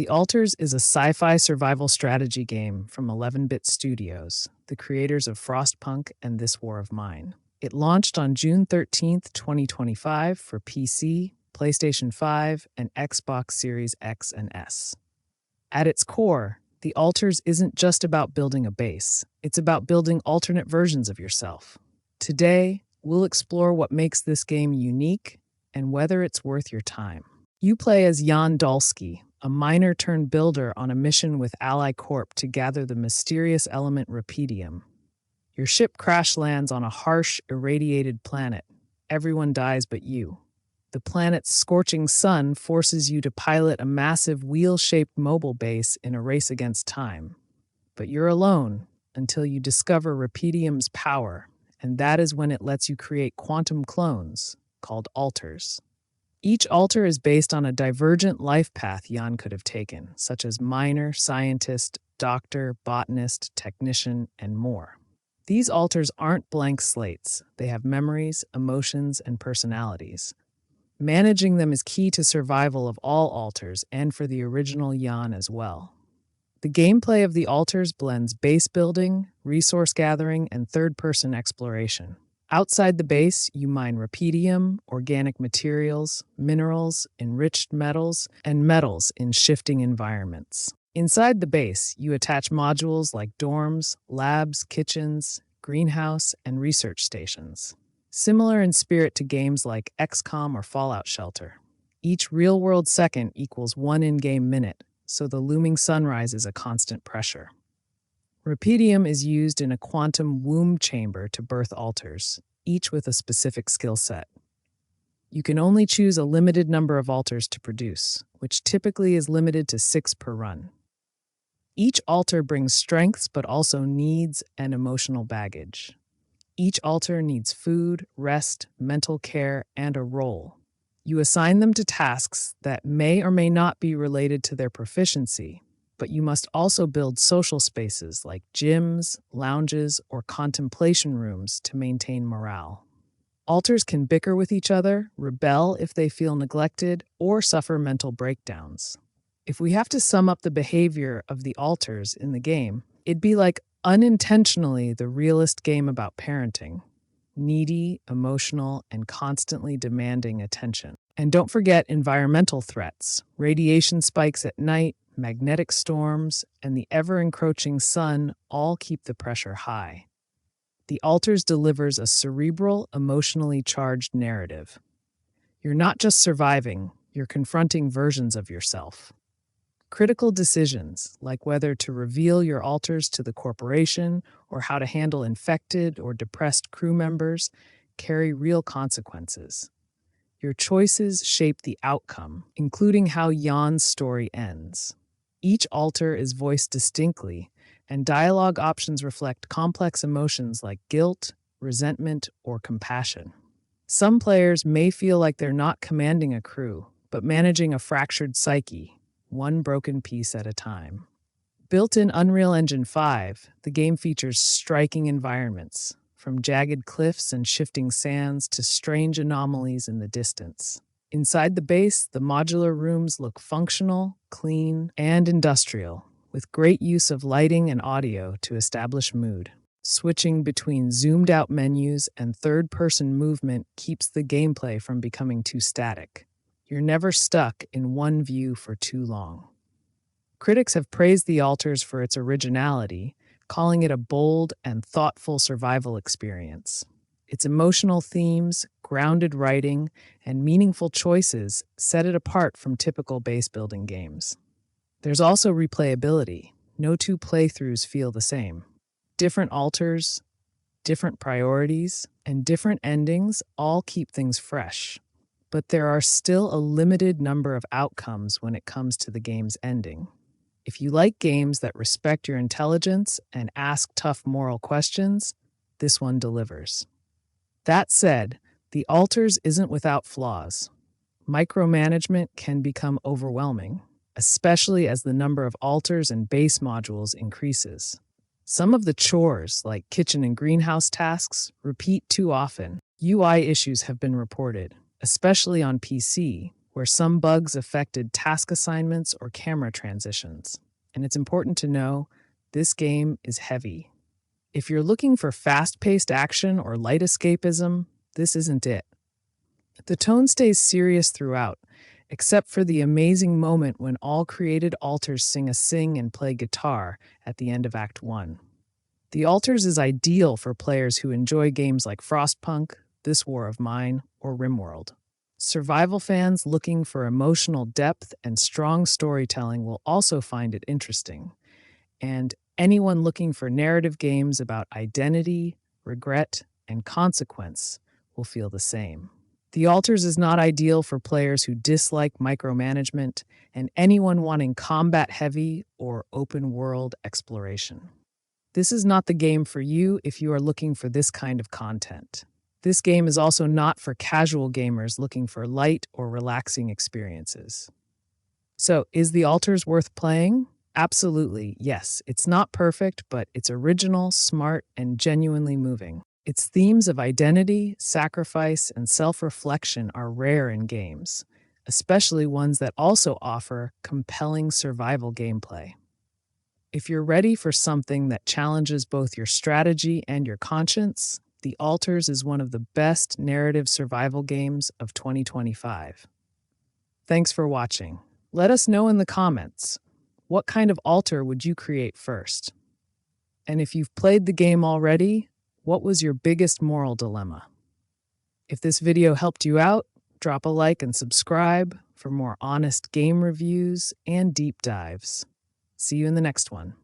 The Alters is a sci-fi survival strategy game from 11-Bit Studios, the creators of Frostpunk and This War of Mine. It launched on June 13th, 2025 for PC, PlayStation 5, and Xbox Series X and S. At its core, The Alters isn't just about building a base, it's about building alternate versions of yourself. Today, we'll explore what makes this game unique and whether it's worth your time. You play as Jan Dolski, a miner-turned-builder on a mission with Ally Corp to gather the mysterious element rubidium. Your ship crash lands on a harsh, irradiated planet. Everyone dies but you. The planet's scorching sun forces you to pilot a massive wheel-shaped mobile base in a race against time. But you're alone until you discover rubidium's power, and that is when it lets you create quantum clones, called alters. Each alter is based on a divergent life path Jan could have taken, such as miner, scientist, doctor, botanist, technician, and more. These alters aren't blank slates. They have memories, emotions, and personalities. Managing them is key to survival of all alters and for the original Jan as well. The gameplay of the alters blends base building, resource gathering, and third-person exploration. Outside the base, you mine rubidium, organic materials, minerals, enriched metals, and metals in shifting environments. Inside the base, you attach modules like dorms, labs, kitchens, greenhouse, and research stations. Similar in spirit to games like XCOM or Fallout Shelter. Each real-world second equals one in-game minute, so the looming sunrise is a constant pressure. Rubidium is used in a quantum womb chamber to birth alters, each with a specific skill set. You can only choose a limited number of alters to produce, which typically is limited to 6 per run. Each alter brings strengths but also needs and emotional baggage. Each alter needs food, rest, mental care, and a role. You assign them to tasks that may or may not be related to their proficiency, but you must also build social spaces like gyms, lounges, or contemplation rooms to maintain morale. Alters can bicker with each other, rebel if they feel neglected, or suffer mental breakdowns. If we have to sum up the behavior of the alters in the game, it'd be like unintentionally the realist game about parenting. Needy, emotional, and constantly demanding attention. And don't forget environmental threats, radiation spikes at night, magnetic storms, and the ever-encroaching sun all keep the pressure high. The Alters delivers a cerebral, emotionally charged narrative. You're not just surviving, you're confronting versions of yourself. Critical decisions, like whether to reveal your alters to the corporation or how to handle infected or depressed crew members, carry real consequences. Your choices shape the outcome, including how Jan's story ends. Each alter is voiced distinctly, and dialogue options reflect complex emotions like guilt, resentment, or compassion. Some players may feel like they're not commanding a crew, but managing a fractured psyche, one broken piece at a time. Built in Unreal Engine 5, the game features striking environments, from jagged cliffs and shifting sands to strange anomalies in the distance. Inside the base, the modular rooms look functional, clean, and industrial, with great use of lighting and audio to establish mood. Switching between zoomed-out menus and third-person movement keeps the gameplay from becoming too static. You're never stuck in one view for too long. Critics have praised the Alters for its originality, calling it a bold and thoughtful survival experience. Its emotional themes, grounded writing, and meaningful choices set it apart from typical base-building games. There's also replayability. No two playthroughs feel the same. Different alters, different priorities, and different endings all keep things fresh. But there are still a limited number of outcomes when it comes to the game's ending. If you like games that respect your intelligence and ask tough moral questions, this one delivers. That said, the Alters isn't without flaws. Micromanagement can become overwhelming, especially as the number of alters and base modules increases. Some of the chores, like kitchen and greenhouse tasks, repeat too often. UI issues have been reported, especially on PC, where some bugs affected task assignments or camera transitions. And it's important to know this game is heavy. If you're looking for fast-paced action or light escapism, this isn't it. The tone stays serious throughout, except for the amazing moment when all created alters sing and play guitar at the end of Act 1. The Alters is ideal for players who enjoy games like Frostpunk, This War of Mine, or RimWorld. Survival fans looking for emotional depth and strong storytelling will also find it interesting. And anyone looking for narrative games about identity, regret, and consequence will feel the same. The Alters is not ideal for players who dislike micromanagement and anyone wanting combat-heavy or open-world exploration. This is not the game for you if you are looking for this kind of content. This game is also not for casual gamers looking for light or relaxing experiences. So, is The Alters worth playing? Absolutely, yes. It's not perfect, but it's original, smart, and genuinely moving. Its themes of identity, sacrifice, and self-reflection are rare in games, especially ones that also offer compelling survival gameplay. If you're ready for something that challenges both your strategy and your conscience, The Alters is one of the best narrative survival games of 2025. Thanks for watching. Let us know in the comments, what kind of altar would you create first? And if you've played the game already, what was your biggest moral dilemma? If this video helped you out, drop a like and subscribe for more honest game reviews and deep dives. See you in the next one.